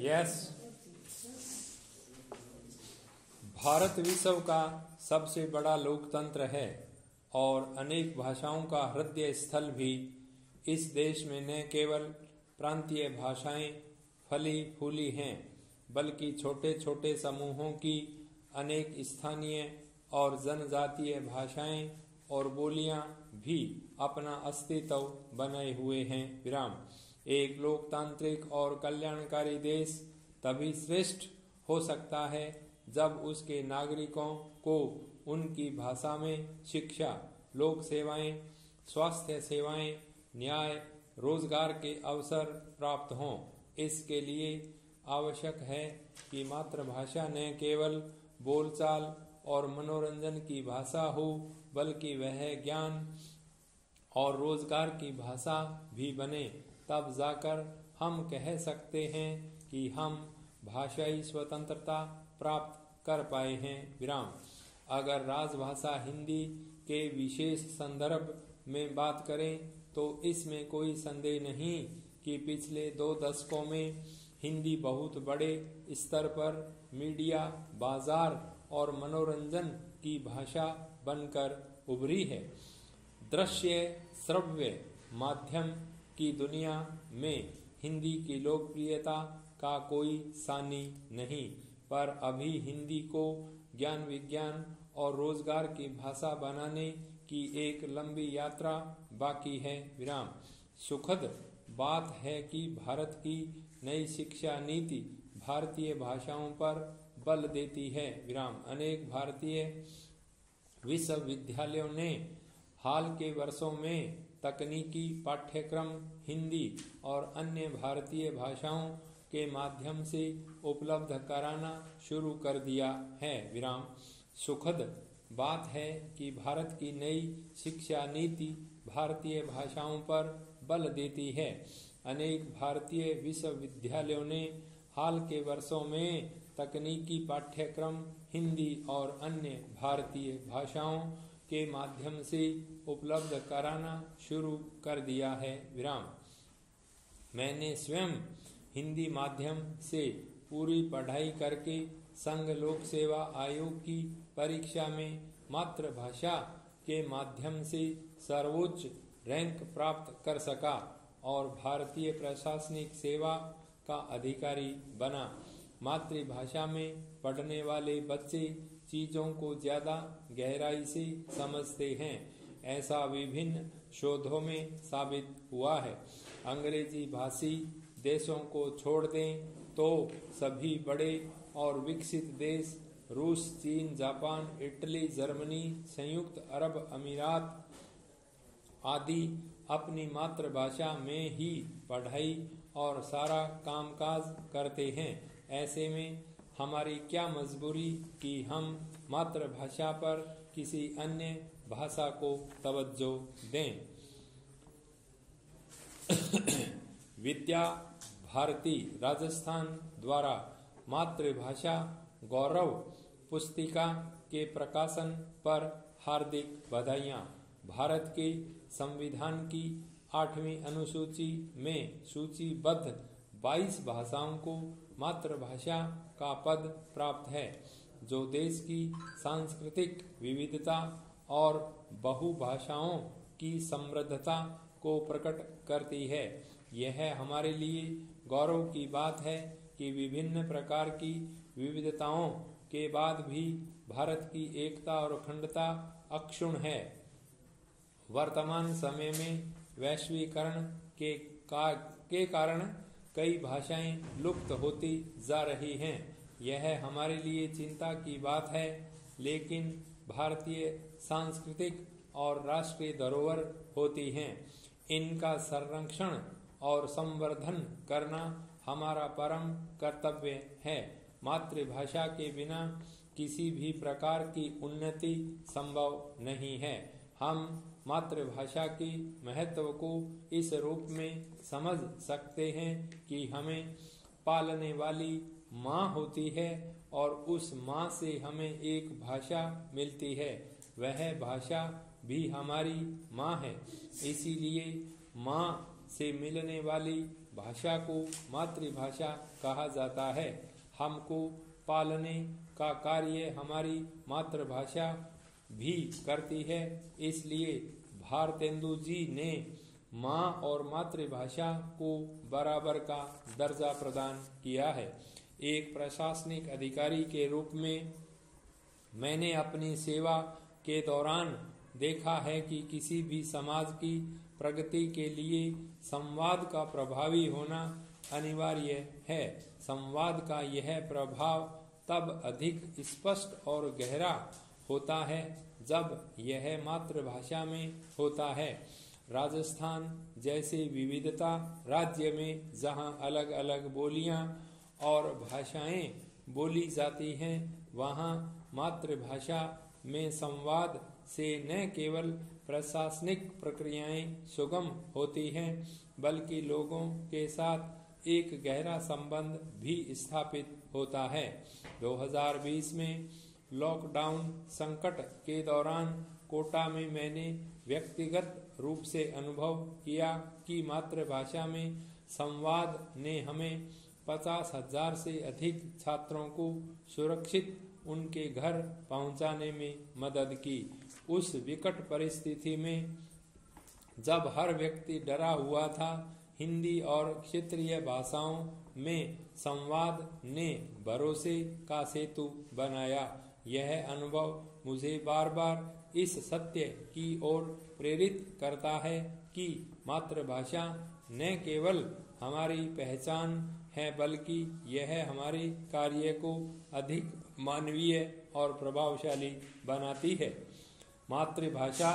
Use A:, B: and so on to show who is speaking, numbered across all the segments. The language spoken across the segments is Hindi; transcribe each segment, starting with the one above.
A: यस, भारत विश्व का सबसे बड़ा लोकतंत्र है और अनेक भाषाओं का हृदय स्थल भी। इस देश में न केवल प्रांतीय भाषाएं फली फूली हैं, बल्कि छोटे छोटे समूहों की अनेक स्थानीय और जनजातीय भाषाएं और बोलियां भी अपना अस्तित्व बनाए हुए हैं। विराम। एक लोकतांत्रिक और कल्याणकारी देश तभी श्रेष्ठ हो सकता है जब उसके नागरिकों को उनकी भाषा में शिक्षा, लोक सेवाएं, स्वास्थ्य सेवाएं, न्याय, रोजगार के अवसर प्राप्त हों। इसके लिए आवश्यक है कि मातृभाषा न केवल बोलचाल और मनोरंजन की भाषा हो, बल्कि वह ज्ञान और रोजगार की भाषा भी बने। तब जाकर हम कह सकते हैं कि हम भाषाई स्वतंत्रता प्राप्त कर पाए हैं। विराम। अगर राजभाषा हिंदी के विशेष संदर्भ में बात करें तो इसमें कोई संदेह नहीं कि पिछले 2 दशकों में हिंदी बहुत बड़े स्तर पर मीडिया, बाजार और मनोरंजन की भाषा बनकर उभरी है। दृश्य श्रव्य माध्यम की दुनिया में हिंदी की लोकप्रियता का कोई सानी नहीं, पर अभी हिंदी को ज्ञान, विज्ञान और रोजगार की भाषा बनाने की एक लंबी यात्रा बाकी है। विराम। सुखद बात है कि भारत की नई शिक्षा नीति भारतीय भाषाओं पर बल देती है। विराम। अनेक भारतीय विश्वविद्यालयों ने हाल के वर्षों में तकनीकी पाठ्यक्रम हिंदी और अन्य भारतीय भाषाओं के माध्यम से उपलब्ध कराना शुरू कर दिया है। विराम। सुखद बात है कि भारत की नई शिक्षा नीति भारतीय भाषाओं पर बल देती है। अनेक भारतीय विश्वविद्यालयों ने हाल के वर्षों में तकनीकी पाठ्यक्रम हिंदी और अन्य भारतीय भाषाओं के माध्यम से उपलब्ध कराना शुरू कर दिया है। विराम। मैंने स्वयं हिंदी माध्यम से पूरी पढ़ाई करके संघ लोक सेवा आयोग की परीक्षा में मातृभाषा के माध्यम से सर्वोच्च रैंक प्राप्त कर सका और भारतीय प्रशासनिक सेवा का अधिकारी बना। मातृभाषा में पढ़ने वाले बच्चे चीजों को ज्यादा गहराई से समझते हैं, ऐसा विभिन्न शोधों में साबित हुआ है। अंग्रेजी भाषी देशों को छोड़ दें तो सभी बड़े और विकसित देश रूस, चीन, जापान, इटली, जर्मनी, संयुक्त अरब अमीरात आदि अपनी मातृभाषा में ही पढ़ाई और सारा कामकाज करते हैं। ऐसे में हमारी क्या मजबूरी कि हम मातृभाषा पर किसी अन्य भाषा को तवज्जो दें। विद्या भारती राजस्थान द्वारा मातृभाषा गौरव पुस्तिका के प्रकाशन पर हार्दिक बधाइयाँ। भारत के संविधान की 8वीं अनुसूची में सूचीबद्ध 22 भाषाओं को मातृभाषा का पद प्राप्त है, जो देश की सांस्कृतिक विविधता और बहुभाषाओं की समृद्धता को प्रकट करती है। यह हमारे लिए गौरव की बात है कि विभिन्न प्रकार की विविधताओं के बाद भी भारत की एकता और अखंडता अक्षुण्ण है। वर्तमान समय में वैश्वीकरण के कारण कई भाषाएं लुप्त होती जा रही हैं। यह हमारे लिए चिंता की बात है, लेकिन भारतीय सांस्कृतिक और राष्ट्रीय धरोहर होती हैं। इनका संरक्षण और संवर्धन करना हमारा परम कर्तव्य है। मातृभाषा के बिना किसी भी प्रकार की उन्नति संभव नहीं है। हम मातृभाषा के महत्व को इस रूप में समझ सकते हैं कि हमें पालने वाली माँ होती है और उस माँ से हमें एक भाषा मिलती है। वह भाषा भी हमारी माँ है। इसीलिए माँ से मिलने वाली भाषा को मातृभाषा कहा जाता है। हमको पालने का कार्य हमारी मातृभाषा भी करती है। इसलिए भारतेंदु जी ने माँ और मातृभाषा को बराबर का दर्जा प्रदान किया है। एक प्रशासनिक अधिकारी के रूप में मैंने अपनी सेवा के दौरान देखा है कि किसी भी समाज की प्रगति के लिए संवाद का प्रभावी होना अनिवार्य है। संवाद का यह प्रभाव तब अधिक स्पष्ट और गहरा होता है जब यह मातृभाषा में होता है। राजस्थान जैसे विविधता राज्य में जहाँ अलग अलग बोलियां और भाषाएं बोली जाती हैं, वहाँ मातृभाषा में संवाद से न केवल प्रशासनिक प्रक्रियाएं सुगम होती हैं, बल्कि लोगों के साथ एक गहरा संबंध भी स्थापित होता है। 2020 में लॉकडाउन संकट के दौरान कोटा में मैंने व्यक्तिगत रूप से अनुभव किया कि मातृभाषा में संवाद ने हमें 50,000 से अधिक छात्रों को सुरक्षित उनके घर पहुंचाने में मदद की। उस विकट परिस्थिति में जब हर व्यक्ति डरा हुआ था, हिंदी और क्षेत्रीय भाषाओं में संवाद ने भरोसे का सेतु बनाया। यह अनुभव मुझे बार बार इस सत्य की ओर प्रेरित करता है कि मातृभाषा न केवल हमारी पहचान है, बल्कि यह हमारे कार्य को अधिक मानवीय और प्रभावशाली बनाती है। मातृभाषा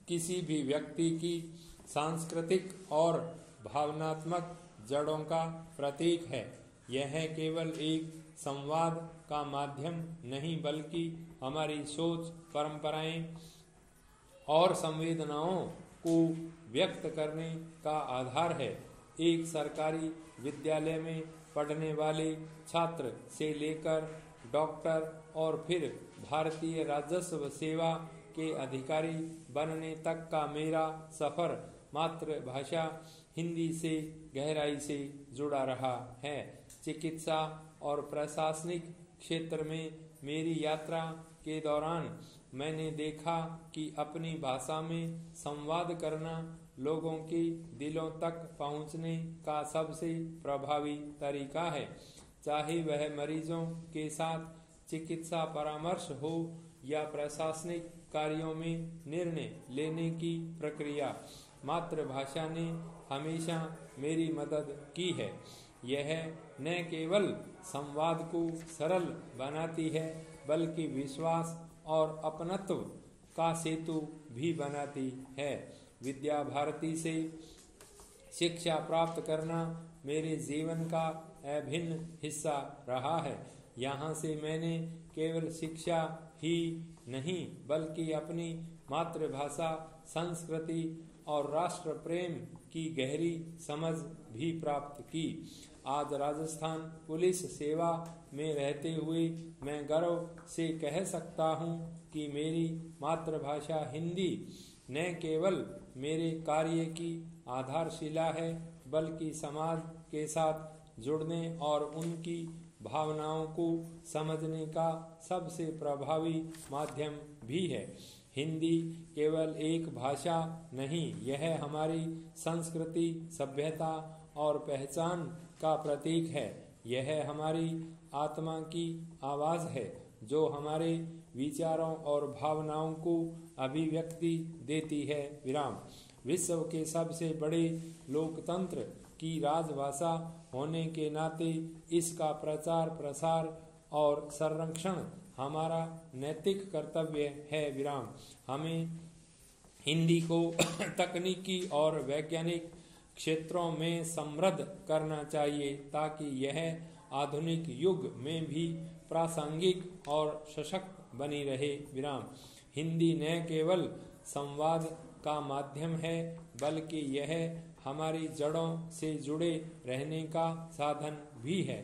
A: किसी भी व्यक्ति की सांस्कृतिक और भावनात्मक जड़ों का प्रतीक है। यह केवल एक संवाद का माध्यम नहीं, बल्कि हमारी सोच, परंपराएं और संवेदनाओं को व्यक्त करने का आधार है। एक सरकारी विद्यालय में पढ़ने वाले छात्र से लेकर डॉक्टर और फिर भारतीय राजस्व सेवा के अधिकारी बनने तक का मेरा सफर मातृभाषा हिंदी से गहराई से जुड़ा रहा है। चिकित्सा और प्रशासनिक क्षेत्र में मेरी यात्रा के दौरान मैंने देखा कि अपनी भाषा में संवाद करना लोगों के दिलों तक पहुंचने का सबसे प्रभावी तरीका है। चाहे वह मरीजों के साथ चिकित्सा परामर्श हो या प्रशासनिक कार्यों में निर्णय लेने की प्रक्रिया, मातृभाषा ने हमेशा मेरी मदद की है। यह न केवल संवाद को सरल बनाती है, बल्कि विश्वास और अपनत्व का सेतु भी बनाती है। विद्या भारती से शिक्षा प्राप्त करना मेरे जीवन का अभिन्न हिस्सा रहा है। यहाँ से मैंने केवल शिक्षा ही नहीं, बल्कि अपनी मातृभाषा, संस्कृति और राष्ट्र प्रेम की गहरी समझ भी प्राप्त की। आज राजस्थान पुलिस सेवा में रहते हुए मैं गर्व से कह सकता हूँ कि मेरी मातृभाषा हिंदी न केवल मेरे कार्य की आधारशिला है, बल्कि समाज के साथ जुड़ने और उनकी भावनाओं को समझने का सबसे प्रभावी माध्यम भी है। हिंदी केवल एक भाषा नहीं, यह हमारी संस्कृति, सभ्यता और पहचान का प्रतीक है। यह हमारी आत्मा की आवाज है, जो हमारे विचारों और भावनाओं को अभिव्यक्ति देती है। विराम। विश्व के सबसे बड़े लोकतंत्र की राजभाषा होने के नाते इसका प्रचार, प्रसार और संरक्षण हमारा नैतिक कर्तव्य है। विराम। हमें हिंदी को तकनीकी और वैज्ञानिक क्षेत्रों में समृद्ध करना चाहिए, ताकि यह आधुनिक युग में भी प्रासंगिक और सशक्त बनी रहे। विराम। हिंदी न केवल संवाद का माध्यम है, बल्कि यह हमारी जड़ों से जुड़े रहने का साधन भी है।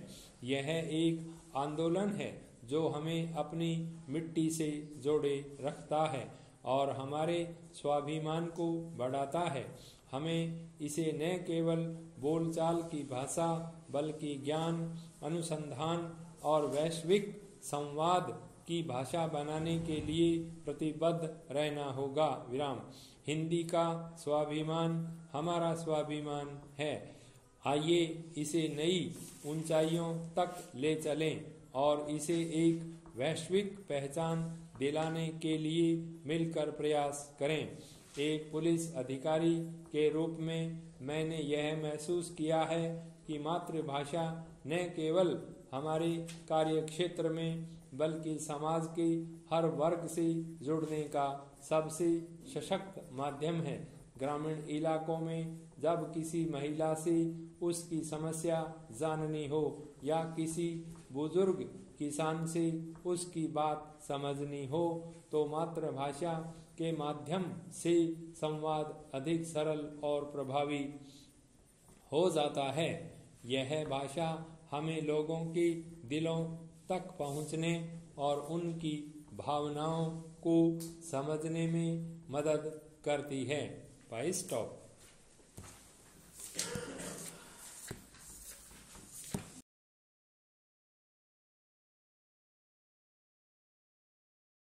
A: यह एक आंदोलन है जो हमें अपनी मिट्टी से जोड़े रखता है और हमारे स्वाभिमान को बढ़ाता है। हमें इसे न केवल बोलचाल की भाषा बल्कि ज्ञान, अनुसंधान और वैश्विक संवाद की भाषा बनाने के लिए प्रतिबद्ध रहना होगा। विराम। हिंदी का स्वाभिमान हमारा स्वाभिमान है। आइए इसे नई ऊंचाइयों तक ले चलें और इसे एक वैश्विक पहचान दिलाने के लिए मिलकर प्रयास करें। एक पुलिस अधिकारी के रूप में मैंने यह महसूस किया है कि मातृभाषा न केवल हमारे कार्यक्षेत्र में बल्कि समाज के हर वर्ग से जुड़ने का सबसे सशक्त माध्यम है। ग्रामीण इलाकों में जब किसी महिला से उसकी समस्या जाननी हो या किसी बुजुर्ग किसान से उसकी बात समझनी हो तो मातृभाषा के माध्यम से संवाद अधिक सरल और प्रभावी हो जाता है। यह भाषा हमें लोगों के दिलों तक पहुंचने और उनकी भावनाओं को समझने में मदद करती है। स्टॉप।